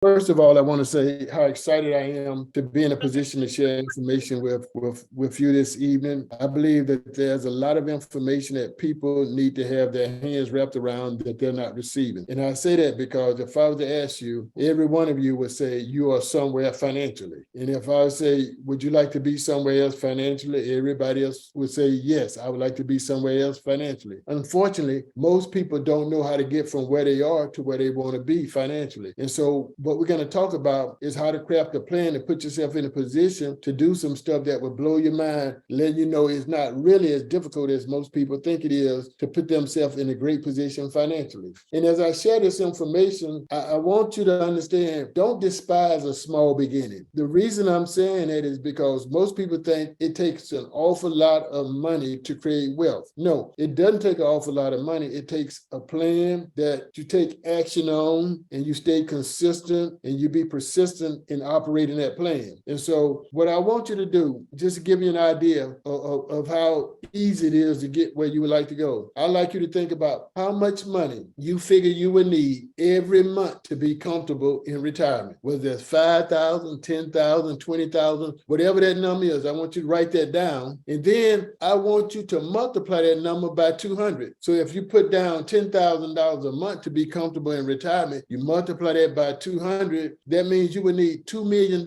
First of all, I want to say how excited I am to be in a position to share information with you this evening. I believe that there's a lot of information that people need to have their hands wrapped around that they're not receiving. And I say that because if I was to ask you, every one of you would say you are somewhere financially. And if I would say, would you like to be somewhere else financially? Everybody else would say, yes, I would like to be somewhere else financially. Unfortunately, most people don't know how to get from where they are to where they want to be financially. And so what we're going to talk about is how to craft a plan to put yourself in a position to do some stuff that will blow your mind, letting you know it's not really as difficult as most people think it is to put themselves in a great position financially. And as I share this information, I want you to understand, don't despise a small beginning. The reason I'm saying that is because most people think it takes an awful lot of money to create wealth. No, it doesn't take an awful lot of money. It takes a plan that you take action on and you stay consistent and you be persistent in operating that plan. And so what I want you to do, just to give you an idea of how easy it is to get where you would like to go, I'd like you to think about how much money you figure you would need every month to be comfortable in retirement, whether it's 5,000, 10,000, 20,000, whatever that number is. I want you to write that down. And then I want you to multiply that number by 200. So if you put down $10,000 a month to be comfortable in retirement, you multiply that by 200, that means you would need $2 million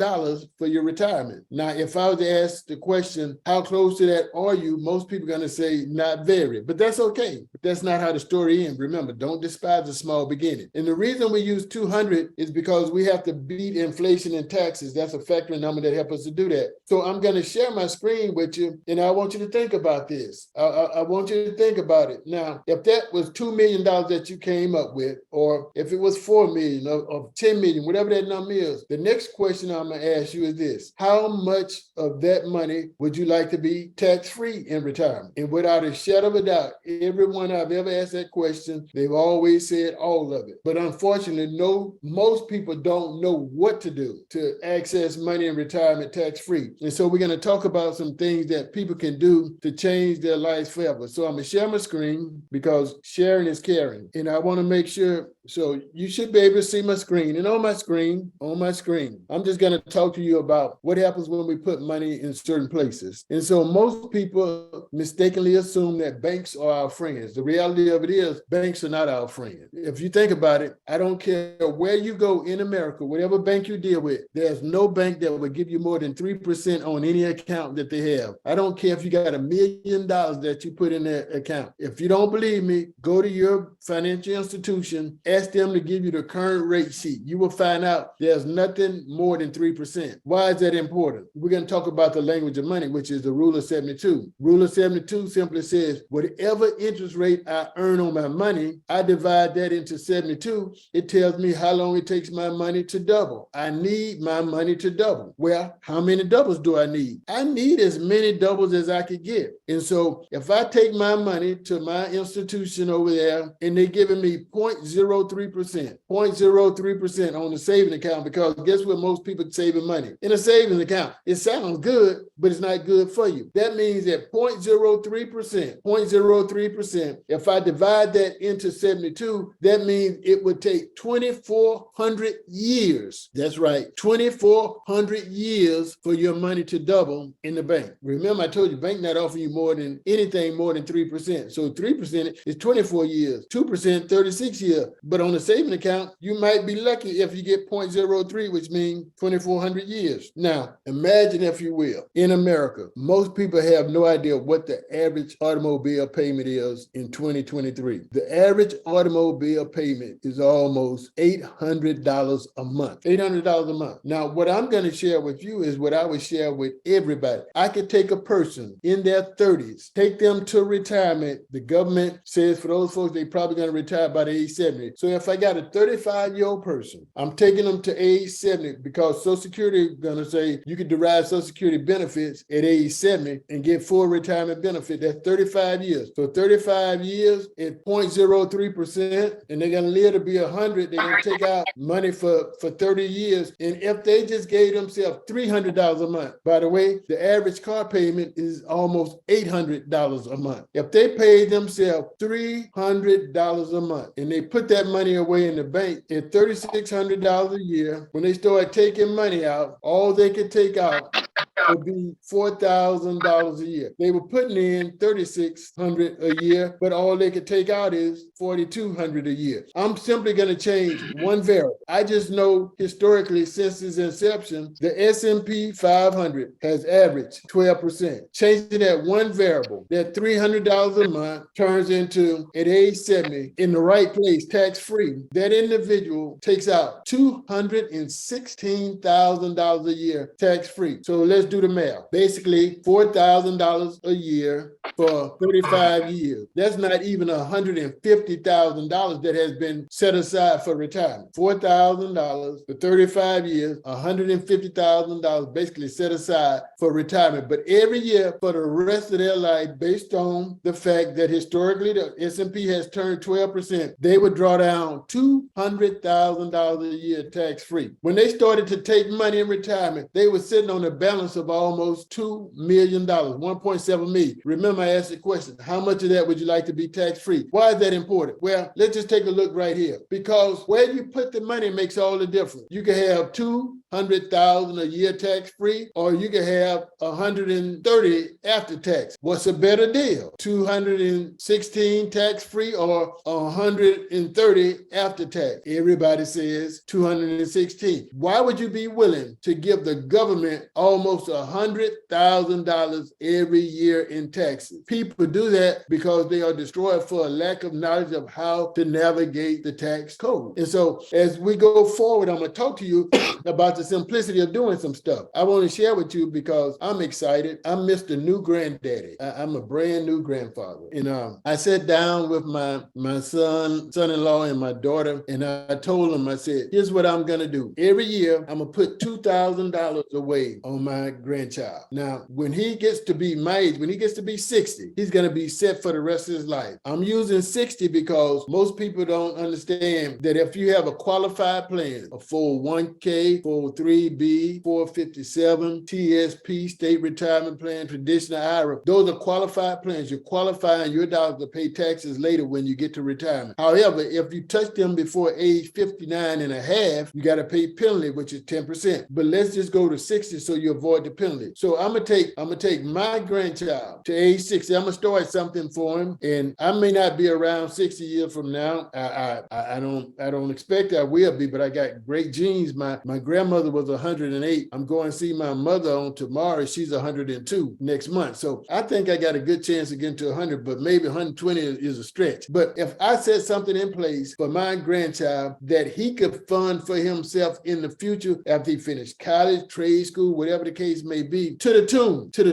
for your retirement. Now, if I was to ask the question, how close to that are you? Most people are going to say not very, but that's okay. But that's not how the story ends. Remember, don't despise a small beginning. And the reason we use 200 is because we have to beat inflation and taxes. That's a factoring number that helps us to do that. So I'm going to share my screen with you, and I want you to think about this. I want you to think about it. Now, if that was $2 million that you came up with, or if it was $4 million or $10 million, whatever that number is, the next question I'm going to ask you is this: how much of that money would you like to be tax-free in retirement? And without a shadow of a doubt, everyone I've ever asked that question, they've always said all of it. But unfortunately, most people don't know what to do to access money in retirement tax-free. And so we're going to talk about some things that people can do to change their lives forever. So I'm going to share my screen because sharing is caring. And I want to make sure, so you should be able to see my screen. And on my screen, I'm just going to talk to you about what happens when we put money in certain places. And so most people mistakenly assume that banks are our friends. The reality of it is banks are not our friends. If you think about it, I don't care where you go in America, whatever bank you deal with, there's no bank that will give you more than 3% on any account that they have. I don't care if you got $1 million that you put in that account. If you don't believe me, go to your financial institution, ask them to give you the current rate sheet. You will find out there's nothing more than 3%. Why is that important? We're going to talk about the language of money, which is the rule of 72. Rule of 72 simply says, whatever interest rate I earn on my money, I divide that into 72. It tells me how long it takes my money to double. I need my money to double. Well, how many doubles do I need? I need as many doubles as I could get. And so if I take my money to my institution over there and they're giving me 0.03%, 0.03% on the saving account, because guess what most people saving money? In a savings account. It sounds good, but it's not good for you. That means that 0.03%, if I divide that into 72, that means it would take 2,400 years. That's right, 2,400 years for your money to double in the bank. Remember, I told you, bank not offering you more than anything more than 3%. So 3% is 24 years, 2%, 36 years. But on a saving account, you might be lucky if you get 0.03, which means 2,400 years. Now, imagine, if you will, in America, most people have no idea what the average automobile payment is in 2023. The average automobile payment is almost $800 a month. $800 a month. Now, what I'm going to share with you is what I would share with everybody. I could take a person in their 30s, take them to retirement. The government says for those folks, they probably going to retire by the age 70. So if I got a 35-year-old person, I'm taking them to age 70 because Social Security is going to say you can derive Social Security benefits at age 70 and get full retirement benefit. That's 35 years. So 35 years at 0.03%, and they're going to live to be 100. They're going to take out money for 30 years. And if they just gave themselves $300 a month, by the way, the average car payment is almost $800 a month. If they paid themselves $300 a month and they put that money away in the bank at $3,600 $300 a year. When they start taking money out, all they could take out would be $4,000 a year. They were putting in $3,600 a year, but all they could take out is $4,200 a year. I'm simply going to change one variable. I just know historically since its inception, the S&P 500 has averaged 12%. Changing that one variable, that $300 a month turns into, at age 70, in the right place, tax-free, that individual takes out $216,000 a year tax-free. So let's do the math. Basically, $4,000 a year for 35 years. That's not even $150,000 that has been set aside for retirement. $4,000 for 35 years, $150,000 basically set aside for retirement. But every year for the rest of their life, based on the fact that historically the S&P has turned 12%, they would draw down $200,000 a year tax-free. When they started to take money in retirement, they were sitting on a balance of almost $2 million, $1.7 million. Remember, I asked the question, how much of that would you like to be tax-free? Why is that important? Well, let's just take a look right here. Because where you put the money makes all the difference. You can have $200,000 a year tax-free, or you can have $130,000 after tax. What's a better deal? $216,000 tax-free or $130,000 after tax? Everybody says $216,000. Why would you be willing to give the government almost $100,000 every year in taxes? People do that because they are destroyed for a lack of knowledge of how to navigate the tax code. And so as we go forward, I'm going to talk to you about the simplicity of doing some stuff. I want to share with you because I'm excited. I'm Mr. New Granddaddy. I'm a brand new grandfather. And I sat down with my son-in-law and my daughter, and I told them, I said, here's what I'm going to do. Every year, I'm going to put $2,000 away on my grandchild. Now, when he gets to be my age, when he gets to be 60, he's going to be set for the rest of his life. I'm using 60 because most people don't understand that if you have a qualified plan, a 401k, 403b, 457, TSP, state retirement plan, traditional IRA, those are qualified plans. You're qualifying your dollars to pay taxes later when you get to retirement. However, if you touch them before age 59 and a half, you got to pay penalty, which is 10%. But let's just go to 60 so you avoid the penalty. So I'm gonna take my grandchild to age 60. I'm gonna start something for him, and I may not be around 60 years from now. I don't expect I will be, but I got great genes. My grandmother was 108. I'm going to see my mother on tomorrow. She's 102 next month. So I think I got a good chance of getting to 100, but maybe 120 is a stretch. But if I set something in place for my grandchild that he could fund for himself in the future after he finished college, trade school, whatever the case may be, to the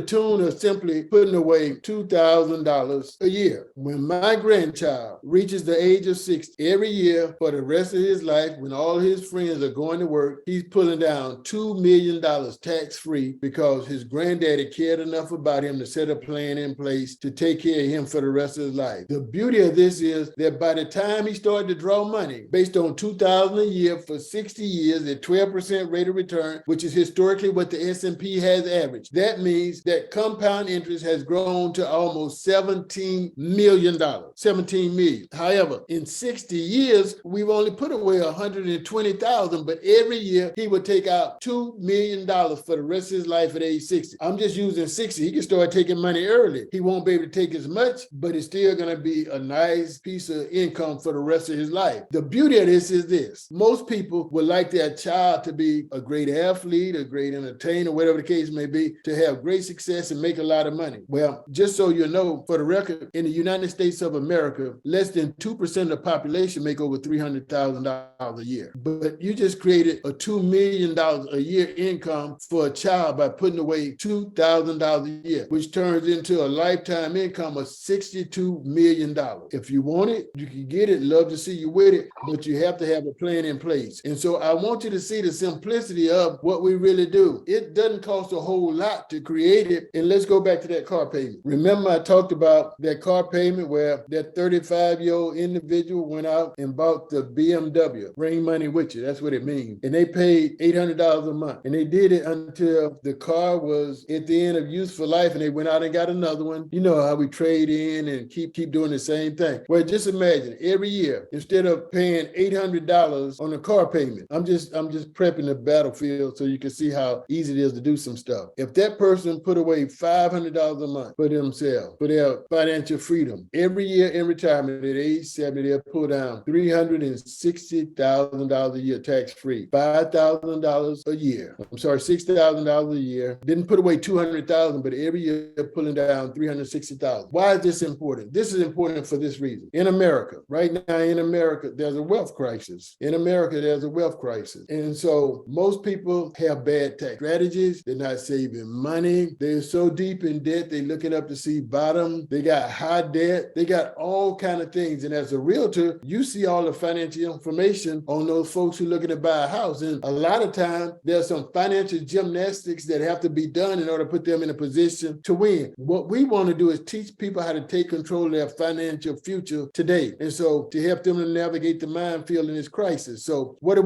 tune of simply putting away $2,000 a year. When my grandchild reaches the age of 60, every year for the rest of his life, when all his friends are going to work, he's pulling down $2 million tax-free because his granddaddy cared enough about him to set a plan in place to take care of him for the rest of his life. The beauty of this is that by the time he started to draw money, based on $2,000 a year for 60 years at 12% rate of return, which is historically what the S&P has averaged, that means that compound interest has grown to almost $17 million. 17 million. However, in 60 years, we've only put away $120,000, but every year he would take out $2 million for the rest of his life at age 60. I'm just using 60. He can start taking money early. He won't be able to take as much, but it's still going to be a nice piece of income for the rest of his life. The beauty of this is this. Most people would like their child to be a great athlete, a great entertainer, whatever the case may be, to have great success and make a lot of money. Well, just so you know, for the record, in the United States of America, less than 2% of the population make over $300,000 a year. But you just created a $2 million a year income for a child by putting away $2,000 a year, which turns into a lifetime income of $62 million. If you want it, you can get it. Love to see you with it, but you have to have a plan in place. And so I want you to see the simplicity of what we really do. It doesn't cost a whole lot to create it. And let's go back to that car payment. Remember I talked about that car payment where that 35-year-old individual went out and bought the BMW. Bring money with you. That's what it means. And they paid $800 a month. And they did it until the car was at the end of useful life and they went out and got another one. You know how we trade in and keep doing the same thing. Well, just imagine every year, instead of paying $800 on a car payment, I'm just prepping the battlefield so you can see how easy it is to do some stuff. If that person put away $500 a month for themselves, for their financial freedom, every year in retirement at age 70, they'll pull down $360,000 a year tax-free, $5,000 a year. I'm sorry, $6,000 a year. Didn't put away $200,000, but every year they're pulling down $360,000. Why is this important? This is important for this reason. In America, right now in America, there's a wealth crisis. In America, there's a wealth crisis. And so most people have bad tax strategies. They're not saving money. They're so deep in debt, they're looking up to see bottom. They got high debt. They got all kind of things. And as a realtor, you see all the financial information on those folks who are looking to buy a house. And a lot of times, there's some financial gymnastics that have to be done in order to put them in a position to win. What we want to do is teach people how to take control of their financial future today. And so to help them to navigate the minefield in this crisis. So what do?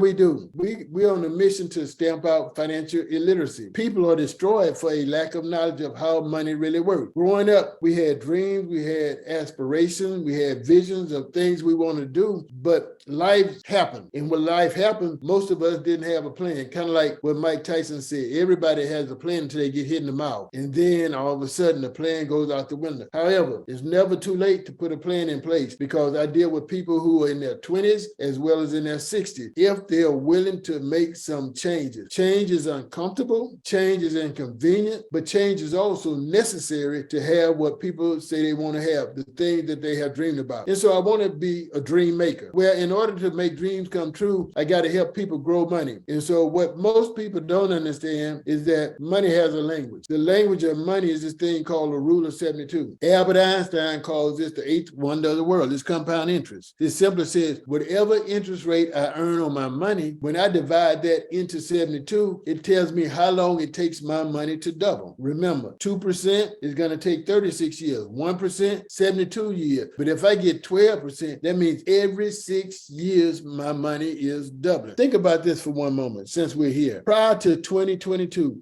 We're on a mission to stamp out financial illiteracy. People are destroyed for a lack of knowledge of how money really works. Growing up, we had dreams, we had aspirations, we had visions of things we want to do, but life happened. And when life happened, most of us didn't have a plan. Kind of like what Mike Tyson said, everybody has a plan until they get hit in the mouth. And then all of a sudden the plan goes out the window. However, it's never too late to put a plan in place, because I deal with people who are in their 20s as well as in their 60s. If they're willing to make some changes. Change is uncomfortable, change is inconvenient, but change is also necessary to have what people say they want to have, the thing that they have dreamed about. And so I want to be a dream maker, where in order to make dreams come true, I got to help people grow money. And so what most people don't understand is that money has a language. The language of money is this thing called the rule of 72. Albert Einstein calls this the eighth wonder of the world. It's compound interest. It simply says, whatever interest rate I earn on my money, when I divide that into 72, it tells me how long it takes my money to double. Remember, 2% is going to take 36 years, 1%, 72 years. But if I get 12%, that means every 6 years, my money is doubling. Think about this for one moment, since we're here. Prior to 2022,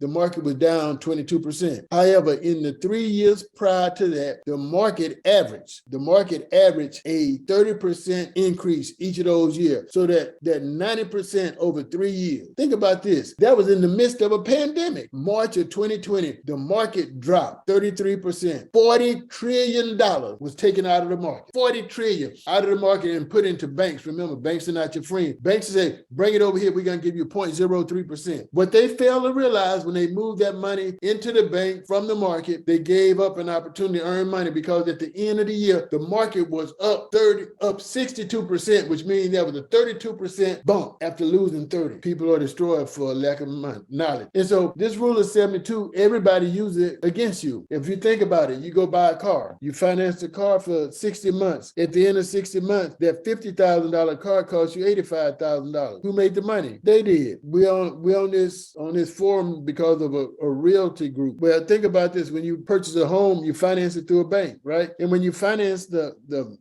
the market was down 22%. However, in the 3 years prior to that, the market averaged a 30% increase each of those years. So that 90% over 3 years. Think about this. That was in the midst of a pandemic. March of 2020, the market dropped 33%. $40 trillion was taken out of the market. $40 trillion out of the market and put into banks. Remember, banks are not your friend. Banks say, bring it over here. We're going to give you 0.03%. What they failed to realize when they moved that money into the bank from the market, they gave up an opportunity to earn money, because at the end of the year, the market was up 62%, which means there was a 32% bump after losing 30. People are destroyed for a lack of knowledge. And so this rule of 72, everybody uses it against you. If you think about it, you go buy a car, you finance the car for 60 months. At the end of 60 months, that $50,000 car costs you $85,000. Who made the money? They did. We on this forum because of a realty group. Well, think about this. When you purchase a home, you finance it through a bank, right? And when you finance the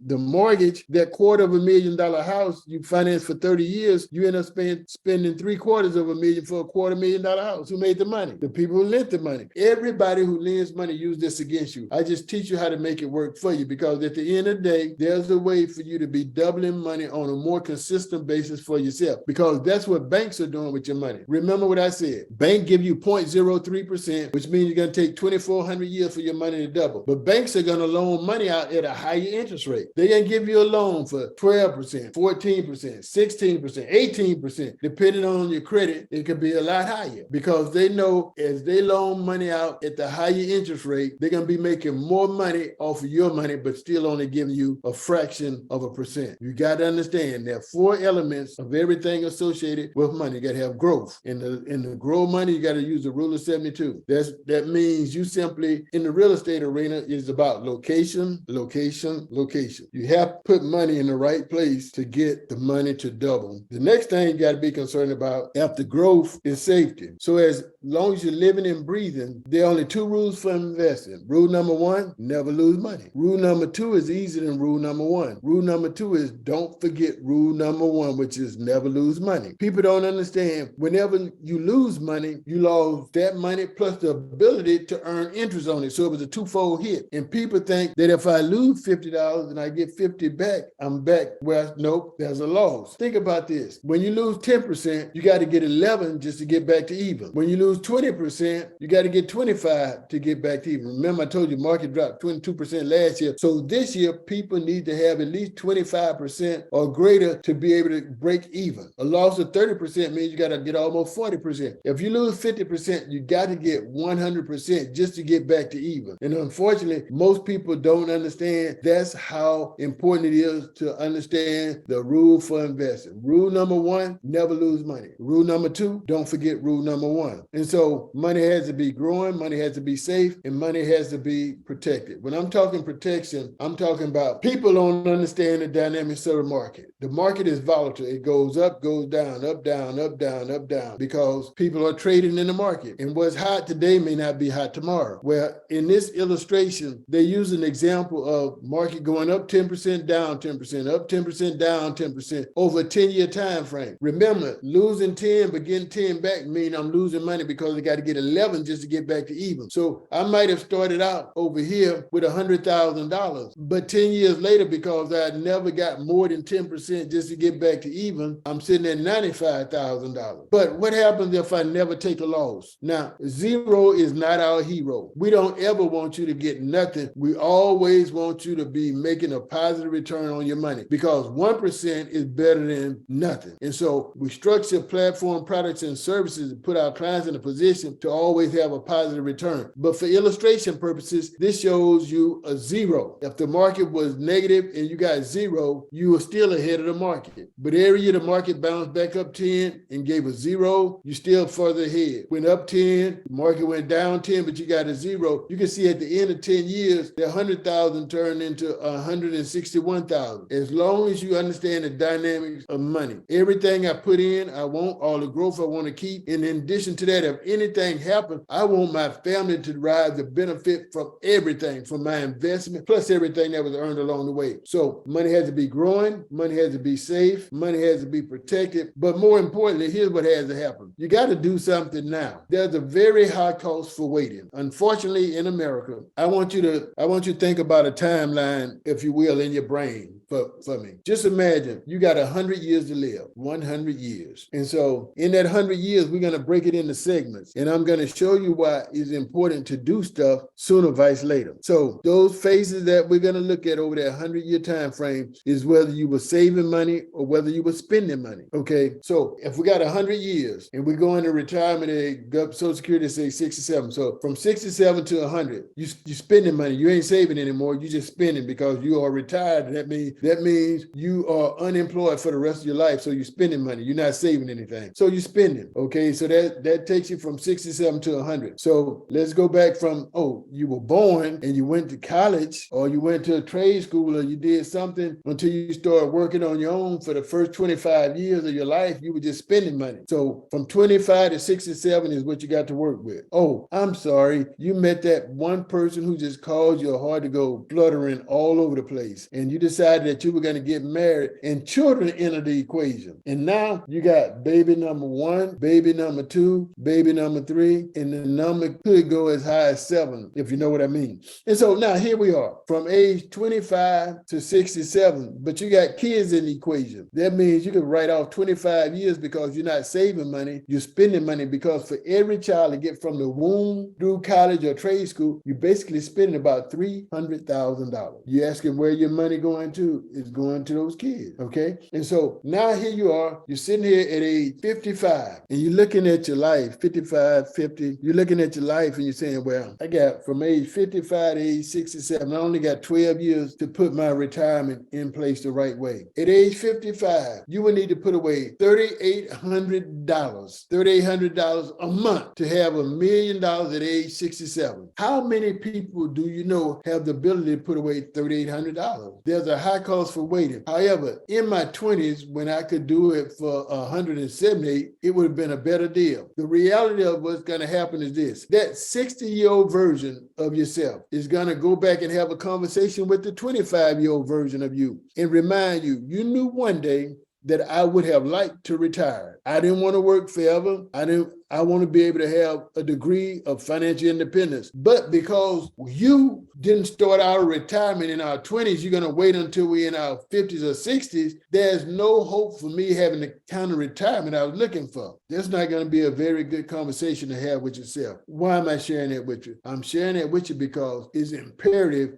mortgage, that $250,000 house you finance for 30 years, you end up spending $750,000 for a $250,000 house. Who made the money? The people who lent the money. Everybody who lends money use this against you. I just teach you how to make it work for you, because at the end of the day, there's a way for you to be doubling money on a more consistent basis for yourself, because that's what banks are doing with your money. Remember what I said. Bank give you 0.03%, which means you're going to take 2,400 years for your money to double. But banks are going to loan money out at a higher interest rate. They're going to give you a loan for 12%, 14%, 16%, 18%. Depending on your credit, it could be a lot higher, because they know as they loan money out at the higher interest rate, they're going to be making more money off of your money, but still only giving you a fraction of a percent. You got to understand there are 4 elements of everything associated with money. You got to have growth. In the grow money, you got to use the rule of 72. That means you simply, in the real estate arena, is about location, location, location. You have to put money in the right place to get the money to double. The next thing you got to be concerned about after growth is safety. So as long as you're living and breathing, there are only 2 rules for investing. Rule number 1, never lose money. Rule number 2 is easier than rule number 1. Rule number 2 is don't forget rule number 1, which is never lose lose money. People don't understand whenever you lose money, you lost that money plus the ability to earn interest on it. So it was a twofold hit. And people think that if I lose $50 and I get 50 back, I'm back. Well, nope, there's a loss. Think about this. When you lose 10%, you got to get 11 just to get back to even. When you lose 20%, you got to get 25 to get back to even. Remember, I told you market dropped 22% last year. So this year, people need to have at least 25% or greater to be able to break even. A loss of 30% means you got to get almost 40%. If you lose 50%, you got to get 100% just to get back to even. And unfortunately, most people don't understand that's how important it is to understand the rule for investing. Rule number one, never lose money. Rule number two, don't forget rule number one. And so money has to be growing, money has to be safe, and money has to be protected. When I'm talking protection, I'm talking about people don't understand the dynamics of the market. The market is volatile. It goes up, goes down, up, down, up, down, up, down, because people are trading in the market. And what's hot today may not be hot tomorrow. Well, in this illustration, they use an example of market going up 10%, down 10%, up 10%, down 10% over a 10-year time frame. Remember, losing 10 but getting 10 back mean I'm losing money because I got to get 11 just to get back to even. So I might have started out over here with $100,000, but 10 years later, because I never got more than 10% just to get back to even, I'm sitting at $95,000. But what happens if I never take a loss? Now, zero is not our hero. We don't ever want you to get nothing. We always want you to be making a positive return on your money, because 1% is better than nothing. And so we structure platform products and services to put our clients in a position to always have a positive return. But for illustration purposes, this shows you a zero. If the market was negative and you got zero, you were still ahead of the market. But every year the market bounced back up 10 and gave a zero, you still further ahead. Went up 10, the market went down 10, but you got a zero. You can see at the end of 10 years, that 100,000 turned into 161,000. As long as you understand the dynamics of money, everything I put in, I want all the growth I want to keep. And in addition to that, if anything happens, I want my family to derive the benefit from everything, from my investment, plus everything that was earned along the way. So money has to be growing, money has to be safe, money has to be protected. But more importantly, here's what has to happen. You got to do something now. There's a very high cost for waiting. Unfortunately, in America, I want you to think about a timeline, if you will, in your brain for me. Just imagine you got 100 years to live, 100 years. And so in that 100 years, we're going to break it into segments. And I'm going to show you why it's important to do stuff sooner versus later. So those phases that we're going to look at over that 100-year time frame is whether you were saving money or whether you were spending money. Okay. So if we got 100 years and we go into retirement age, Social Security say 67. So from 67 to 100, you spending money. You ain't saving anymore. You just spending because you are retired. That means you are unemployed for the rest of your life. So you're spending money. You're not saving anything. So you're spending. Okay. So that takes you from 67 to 100. So let's go back from, you were born and you went to college or you went to a trade school or you did something until you started working on your own. For the first 25 years of your life, you were just spending money. So from 25 to 67 is what you got to work with. Oh, I'm sorry. You met that one person who just caused your heart to go fluttering all over the place. And you decided that you were going to get married and children entered the equation. And now you got baby number 1, baby number 2, baby number 3, and the number could go as high as 7, if you know what I mean. And so now here we are from age 25 to 67, but you got kids in the equation. That means you can write off 25 years because you're not saving money, you're spending money, because for every child to get from the womb through college or trade school, you're basically spending about $300,000. You asking where your money going to? It's going to those kids, okay? And so now here you are, you're sitting here at age 55 and you're looking at your life, 55, 50, you're looking at your life and you're saying, well, I got from age 55 to age 67, I only got 12 years to put my retirement in place the right way. At age 55, you will need to put away $3,800 a month to have $1 million at age 67. How many people do you know have the ability to put away $3,800? There's a high cost for waiting. However, in my 20s, when I could do it for $178, it would have been a better deal. The reality of what's going to happen is this: that 60-year-old version of yourself is going to go back and have a conversation with the 25-year-old version of you and remind you, you knew one day that I would have liked to retire. I didn't want to work forever. I want to be able to have a degree of financial independence. But because you didn't start our retirement in our 20s, you're going to wait until we're in our 50s or 60s. There's no hope for me having the kind of retirement I was looking for. That's not going to be a very good conversation to have with yourself. Why am I sharing that with you? I'm sharing that with you because it's imperative.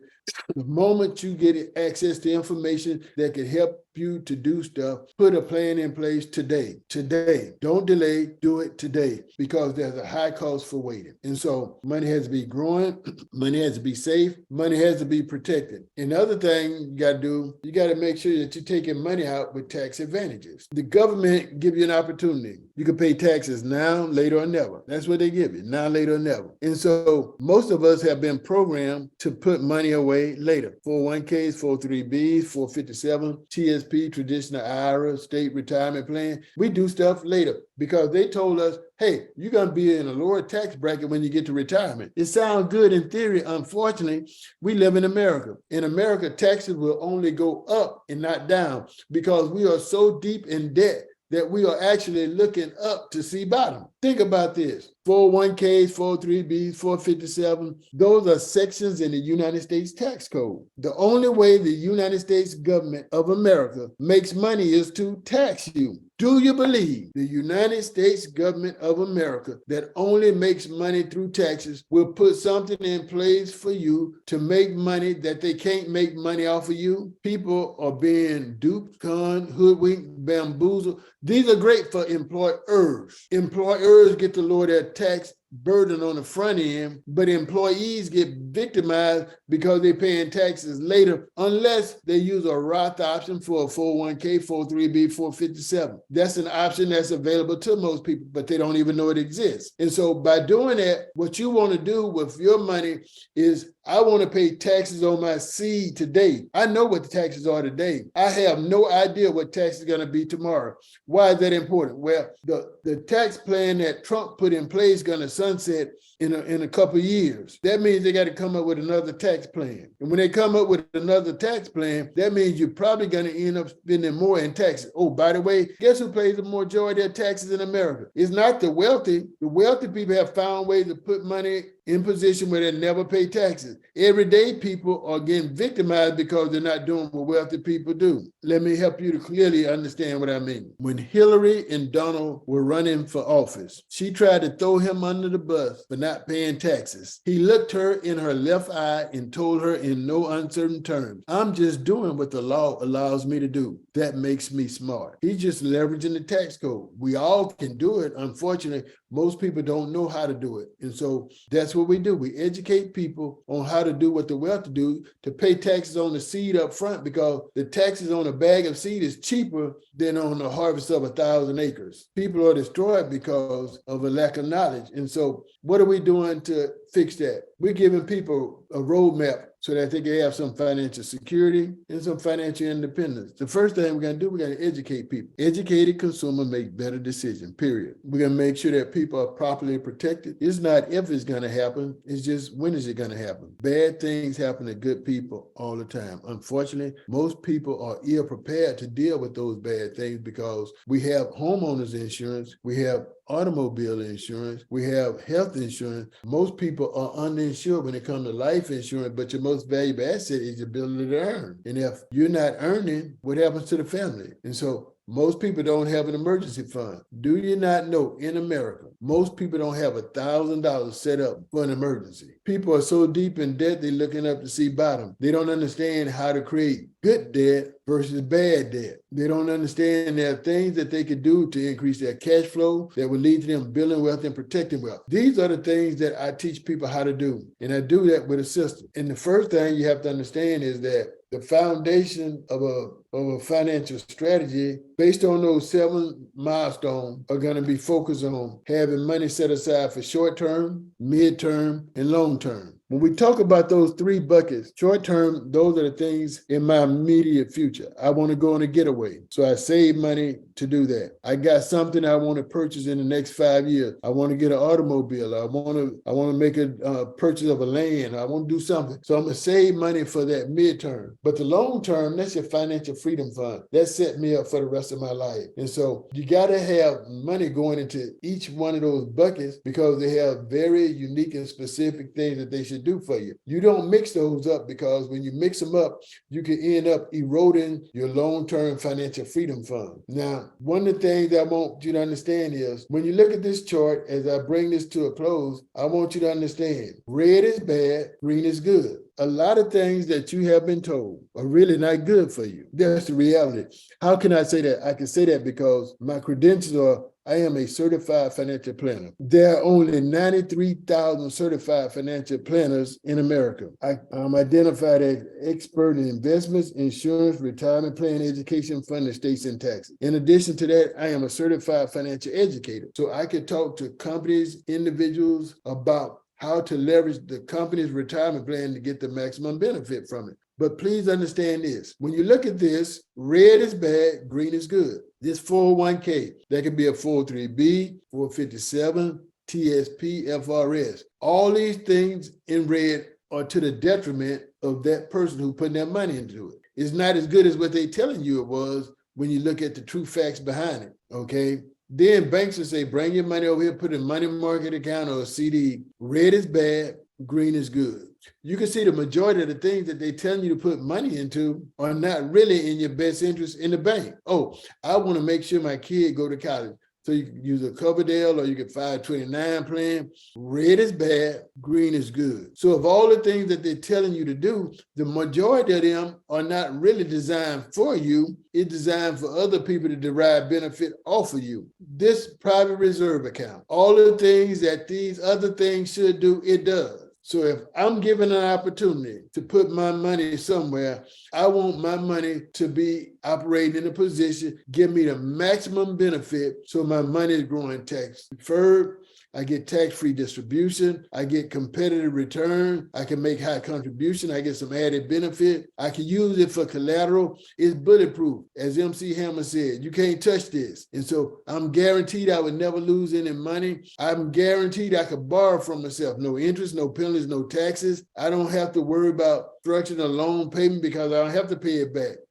The moment you get access to information that can help you to do stuff, put a plan in place today. Today. Don't delay, do it today, because there's a high cost for waiting. And so money has to be growing, money has to be safe, money has to be protected. Another thing you got to do, you got to make sure that you're taking money out with tax advantages. The government give you an opportunity. You can pay taxes now, later, or never. That's what they give you, now, later, or never. And so most of us have been programmed to put money away later. 401ks, 403bs, 457, TSP, traditional IRA, state retirement plan. We do stuff later because they told us, hey, you're going to be in a lower tax bracket when you get to retirement. It sounds good in theory. Unfortunately, we live in America. In America, taxes will only go up and not down because we are so deep in debt that we are actually looking up to see bottom. Think about this. 401ks, 403bs, 457, those are sections in the United States tax code. The only way the United States government of America makes money is to tax you. Do you believe the United States government of America that only makes money through taxes will put something in place for you to make money that they can't make money off of you? People are being duped, conned, hoodwinked, bamboozled. These are great for employers. Employers get to lower their tax burden on the front end, but employees get victimized because they're paying taxes later unless they use a Roth option for a 401k, 403b, 457. That's an option that's available to most people, but they don't even know it exists. And so by doing that, what you want to do with your money is, I want to pay taxes on my seed today. I know what the taxes are today. I have no idea what tax is going to be tomorrow. Why is that important? Well, the tax plan that Trump put in place is going to sunset in a couple of years. That means they got to come up with another tax plan. And when they come up with another tax plan, that means you're probably going to end up spending more in taxes. Oh, by the way, guess who pays the majority of taxes in America? It's not the wealthy. The wealthy people have found ways to put money in position where they never pay taxes. Everyday people are getting victimized because they're not doing what wealthy people do. Let me help you to clearly understand what I mean. When Hillary and Donald were running for office, she tried to throw him under the bus for not paying taxes. He looked her in her left eye and told her in no uncertain terms, I'm just doing what the law allows me to do. That makes me smart. He's just leveraging the tax code. We all can do it. Unfortunately, most people don't know how to do it. And so that's what we do. We educate people on how to do what the wealthy do, to pay taxes on the seed up front, because the taxes on a bag of seed is cheaper than on the harvest of 1,000 acres. People are destroyed because of a lack of knowledge. And so what are we doing to fix that? We're giving people a roadmap so that they can have some financial security and some financial independence. The first thing we're going to do, we're going to educate people. Educated consumer make better decisions, period. We're going to make sure that people are properly protected. It's not if it's going to happen, it's just when is it going to happen. Bad things happen to good people all the time. Unfortunately, most people are ill prepared to deal with those bad things because we have homeowners insurance, we have automobile insurance, we have health insurance. Most people are uninsured when it comes to life insurance, but your most valuable asset is your ability to earn. And if you're not earning, what happens to the family? And so most people don't have an emergency fund. Do you not know in America, most people don't have $1,000 set up for an emergency? People are so deep in debt, they're looking up to see bottom. They don't understand how to create good debt versus bad debt. They don't understand there are things that they could do to increase their cash flow that will lead to them building wealth and protecting wealth. These are the things that I teach people how to do. And I do that with a system. And the first thing you have to understand is that the foundation of a financial strategy based on those 7 milestones are going to be focused on having money set aside for short-term, mid-term, and long-term. when we talk about those three buckets, short term, those are the things in my immediate future. I want to go on a getaway. So I save money to do that. I got something I want to purchase in the next 5 years. I want to get an automobile. I want to make a purchase of a land. I want to do something. So I'm going to save money for that midterm. But the long term, that's your financial freedom fund. That set me up for the rest of my life. And so you got to have money going into each one of those buckets because they have very unique and specific things that they should do for you. You don't mix those up because when you mix them up, you can end up eroding your long-term financial freedom fund. Now, one of the things I want you to understand is when you look at this chart, as I bring this to a close, I want you to understand red is bad, green is good. A lot of things that you have been told are really not good for you. That's the reality. How can I say that? I can say that because my credentials are I am a certified financial planner. There are only 93,000 certified financial planners in America. I'm identified as expert in investments, insurance, retirement plan, education, fund, estates, and taxes. In addition to that, I am a certified financial educator. So I can talk to companies, individuals about how to leverage the company's retirement plan to get the maximum benefit from it. But please understand this. When you look at this, red is bad, green is good. This 401k, that could be a 403B, 457, TSP, FRS. All these things in red are to the detriment of that person who put their money into it. It's not as good as what they're telling you it was when you look at the true facts behind it, okay? Then banks will say, bring your money over here, put in a money market account or a CD. Red is bad, green is good. You can see the majority of the things that they tell you to put money into are not really in your best interest in the bank. Oh, I want to make sure my kid go to college. So you can use a Coverdale or you can 529 plan. Red is bad, green is good. So of all the things that they're telling you to do, the majority of them are not really designed for you. It's designed for other people to derive benefit off of you. This private reserve account, all the things that these other things should do, it does. So if I'm given an opportunity to put my money somewhere, I want my money to be operating in a position, give me the maximum benefit so my money is growing tax deferred. I get tax-free distribution. I get competitive return. I can make high contribution. I get some added benefit. I can use it for collateral. It's bulletproof. As MC Hammer said, you can't touch this. And so I'm guaranteed I would never lose any money. I'm guaranteed I could borrow from myself. No interest, no penalties, no taxes. I don't have to worry about structuring a loan payment because I don't have to pay it back.